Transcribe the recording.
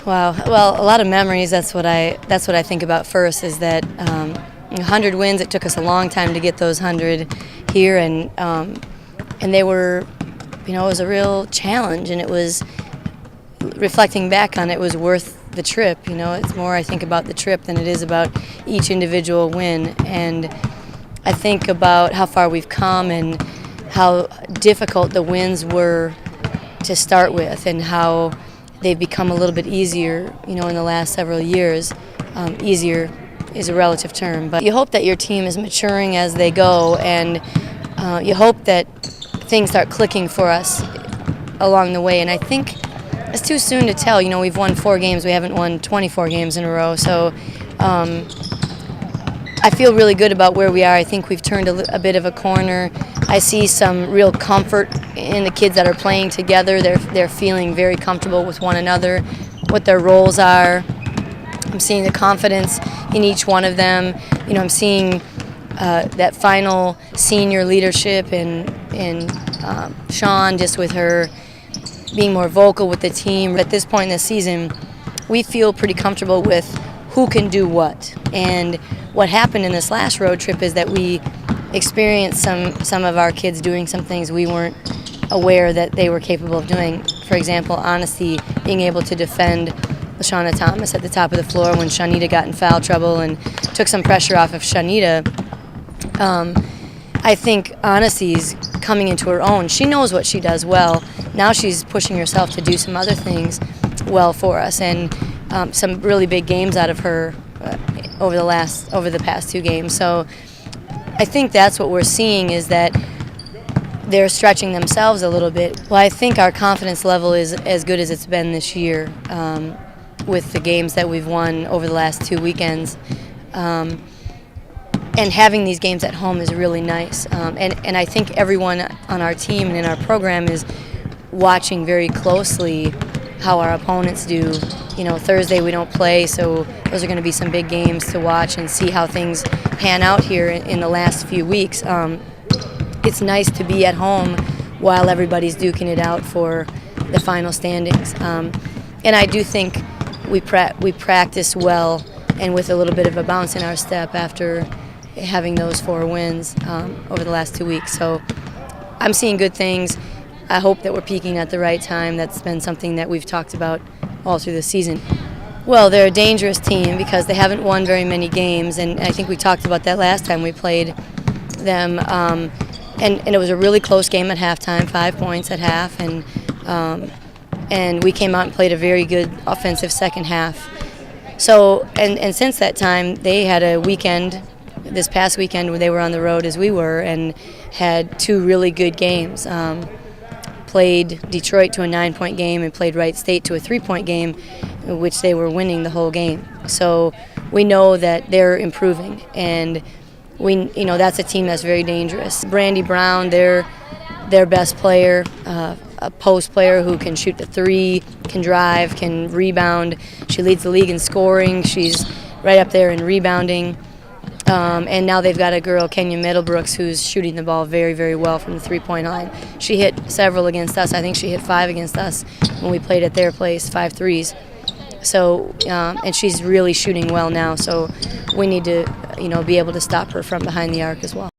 Wow. Well, a lot of memories. That's what I think about first. Is that 100 wins. It took us a long time to get those 100 here, and they were, it was a real challenge, and it was, reflecting back on it, was worth the trip. It's more I think about the trip than it is about each individual win, and I think about how far we've come and how difficult the wins were to start with, and how they've become a little bit easier, in the last several years. Easier is a relative term, but you hope that your team is maturing as they go, and you hope that things start clicking for us along the way. And I think it's too soon to tell. We've won 4 games. We haven't won 24 games in a row, so I feel really good about where we are. I think we've turned a bit of a corner. I see some real comfort in the kids that are playing together. They're feeling very comfortable with one another, what their roles are. I'm seeing the confidence in each one of them. I'm seeing that final senior leadership in Sean, just with her being more vocal with the team. At this point in the season, we feel pretty comfortable with who can do what. And what happened in this last road trip is that we experienced some of our kids doing some things we weren't aware that they were capable of doing. For example, honesty, being able to defend LaShawna Thomas at the top of the floor when Shanita got in foul trouble and took some pressure off of Shanita. I think Honesty's coming into her own. She knows what she does well. Now she's pushing herself to do some other things well for us, and some really big games out of her over the past 2 games. So I think that's what we're seeing, is that they're stretching themselves a little bit. Well, I think our confidence level is as good as it's been this year, with the games that we've won over the last 2 weekends. And having these games at home is really nice. And I think everyone on our team and in our program is watching very closely how our opponents do. Thursday we don't play, so those are going to be some big games to watch and see how things pan out here in the last few weeks. It's nice to be at home while everybody's duking it out for the final standings. And I do think we practice well and with a little bit of a bounce in our step after having those 4 wins over the last 2 weeks. So I'm seeing good things. I hope that we're peaking at the right time. That's been something that we've talked about all through the season. Well, they're a dangerous team because they haven't won very many games, and I think we talked about that last time we played them. And it was a really close game at halftime, 5 points at half, and we came out and played a very good offensive second half. So, and since that time, they had a weekend, this past weekend, where they were on the road as we were, and had 2 really good games. Played Detroit to a 9-point game and played Wright State to a 3-point game, which they were winning the whole game. So we know that they're improving, and that's a team that's very dangerous. Brandy Brown, their best player, a post player who can shoot the 3, can drive, can rebound. She leads the league in scoring. She's right up there in rebounding. And now they've got a girl, Kenya Middlebrooks, who's shooting the ball very, very well from the 3-point line. She hit several against us. I think she hit 5 against us when we played at their place, 5 threes. So, and she's really shooting well now. So we need to, be able to stop her from behind the arc as well.